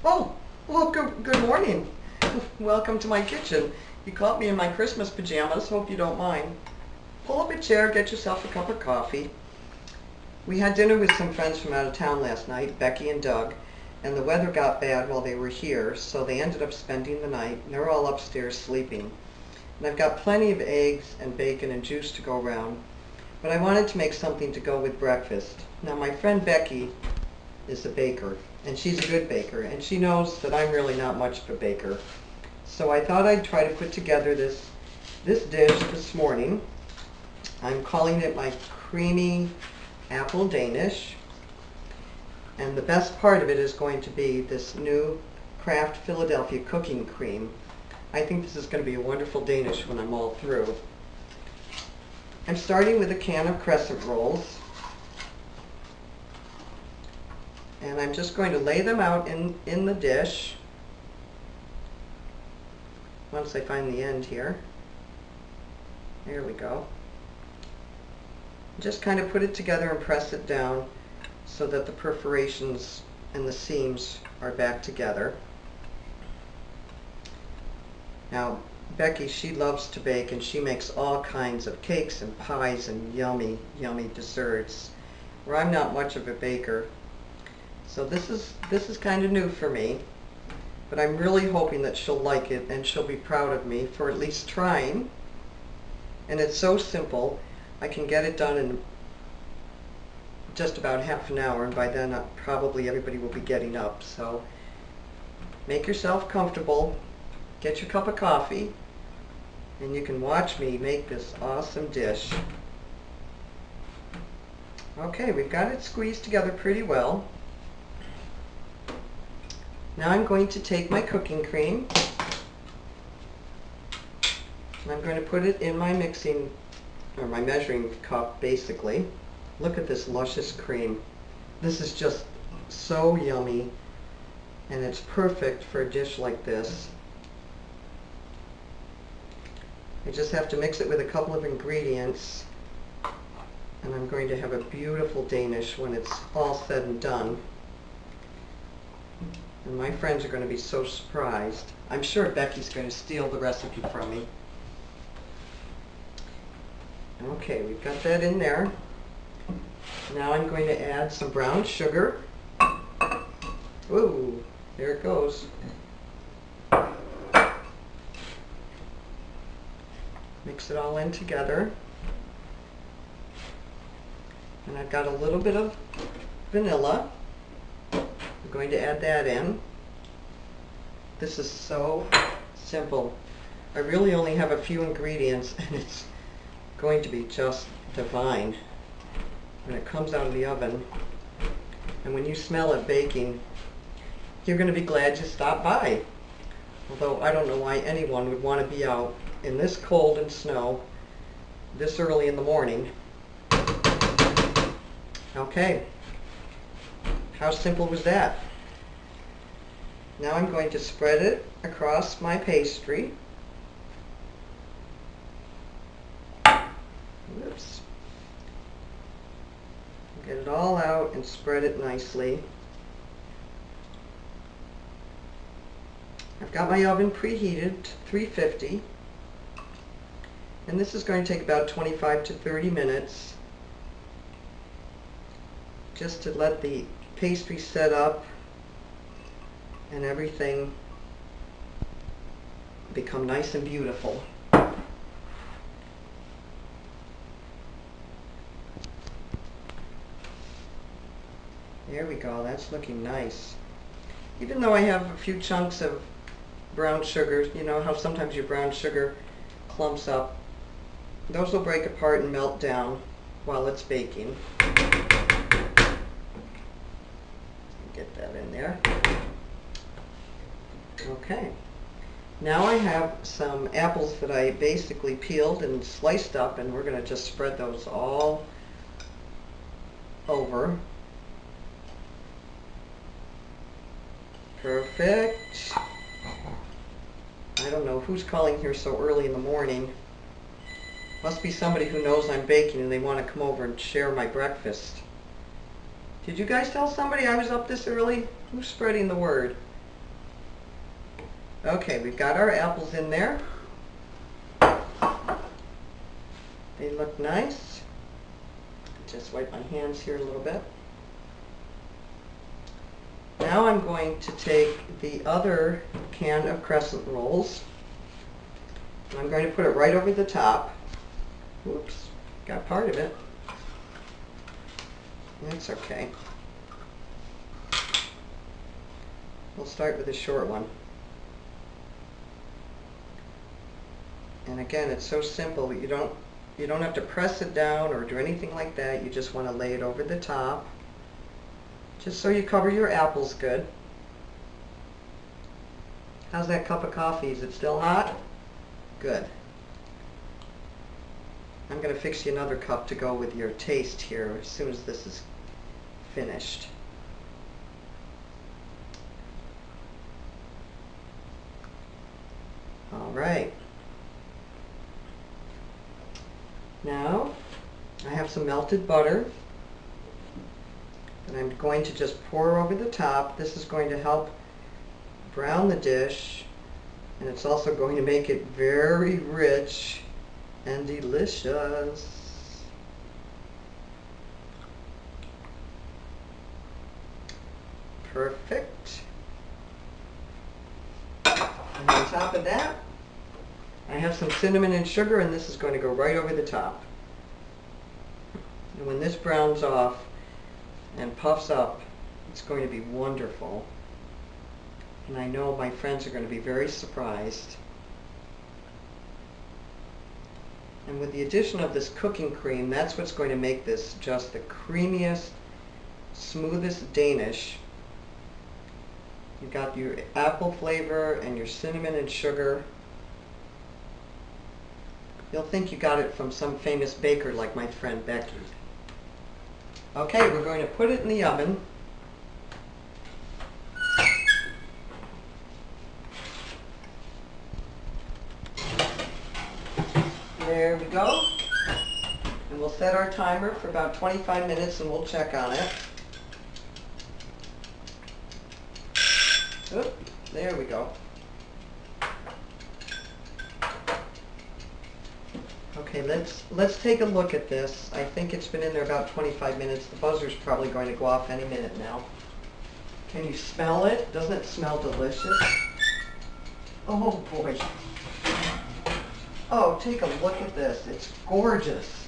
Oh, well, good morning. Welcome to my kitchen. You caught me in my Christmas pajamas. Hope you don't mind. Pull up a chair, get yourself a cup of coffee. We had dinner with some friends from out of town last night, Becky and Doug, and the weather got bad while they were here, so they ended up spending the night, and they're all upstairs sleeping. And I've got plenty of eggs and bacon and juice to go around, but I wanted to make something to go with breakfast. Now, my friend Becky is a baker, and she's a good baker, and she knows that I'm really not much of a baker. So I thought I'd try to put together this dish this morning. I'm calling it my creamy apple Danish, and the best part of it is going to be this new Kraft Philadelphia cooking cream. I think this is going to be a wonderful Danish when I'm all through. I'm starting with a can of crescent rolls, and I'm just going to lay them out in the dish once I find the end here. There we go. Just kind of put it together and press it down so that the perforations and the seams are back together. Now, Becky, she loves to bake, and she makes all kinds of cakes and pies and yummy, yummy desserts, where I'm not much of a baker. So this is kind of new for me, but I'm really hoping that she'll like it and she'll be proud of me for at least trying. And it's so simple. I can get it done in just about half an hour, and by then probably everybody will be getting up. So make yourself comfortable, get your cup of coffee, and you can watch me make this awesome dish. Okay, we've got it squeezed together pretty well. Now I'm going to take my cooking cream, and I'm going to put it in my my measuring cup, basically. Look at this luscious cream. This is just so yummy, and it's perfect for a dish like this. I just have to mix it with a couple of ingredients, and I'm going to have a beautiful Danish when it's all said and done. And my friends are going to be so surprised. I'm sure Becky's going to steal the recipe from me. Okay, we've got that in there. Now I'm going to add some brown sugar. Ooh, there it goes. Mix it all in together. And I've got a little bit of vanilla. I'm going to add that in. This is so simple. I really only have a few ingredients, and it's going to be just divine when it comes out of the oven. And when you smell it baking, you're going to be glad you stopped by. Although I don't know why anyone would want to be out in this cold and snow this early in the morning. Okay. How simple was that? Now I'm going to spread it across my pastry. Whoops. Get it all out and spread it nicely. I've got my oven preheated to 350, and this is going to take about 25 to 30 minutes just to let the pastry set up and everything become nice and beautiful. There we go, that's looking nice. Even though I have a few chunks of brown sugar, you know how sometimes your brown sugar clumps up, those will break apart and melt down while it's baking. Get that in there. Okay. Now I have some apples that I basically peeled and sliced up, and we're going to just spread those all over. Perfect. I don't know who's calling here so early in the morning. Must be somebody who knows I'm baking and they want to come over and share my breakfast. Did you guys tell somebody I was up this early? Who's spreading the word? Okay, we've got our apples in there. They look nice. Just wipe my hands here a little bit. Now I'm going to take the other can of crescent rolls, and I'm going to put it right over the top. Oops, got part of it. That's okay. We'll start with the short one. And again, it's so simple. You don't have to press it down or do anything like that. You just want to lay it over the top, just so you cover your apples good. How's that cup of coffee? Is it still hot? Good. I'm going to fix you another cup to go with your taste here as soon as this is finished. All right. Now, I have some melted butter that I'm going to just pour over the top. This is going to help brown the dish, and it's also going to make it very rich and delicious. Perfect. And on top of that, I have some cinnamon and sugar, and this is going to go right over the top. And when this browns off and puffs up, it's going to be wonderful. And I know my friends are going to be very surprised. And with the addition of this cooking cream, that's what's going to make this just the creamiest, smoothest Danish. You've got your apple flavor and your cinnamon and sugar. You'll think you got it from some famous baker like my friend Becky. Okay, we're going to put it in the oven. There we go. And we'll set our timer for about 25 minutes and we'll check on it. Oop, there we go. Okay, let's take a look at this. I think it's been in there about 25 minutes. The buzzer's probably going to go off any minute now. Can you smell it? Doesn't it smell delicious? Oh boy. Oh, take a look at this. It's gorgeous.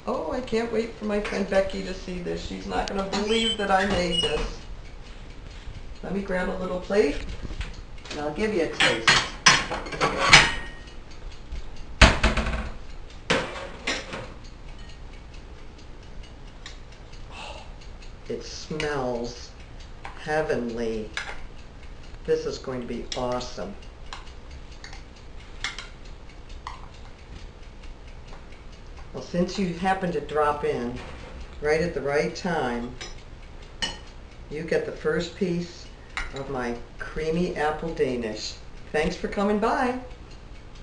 Oh, I can't wait for my friend Becky to see this. She's not going to believe that I made this. Let me grab a little plate and I'll give you a taste. It smells heavenly. This is going to be awesome. Well, since you happened to drop in right at the right time, you get the first piece of my creamy apple Danish. Thanks for coming by.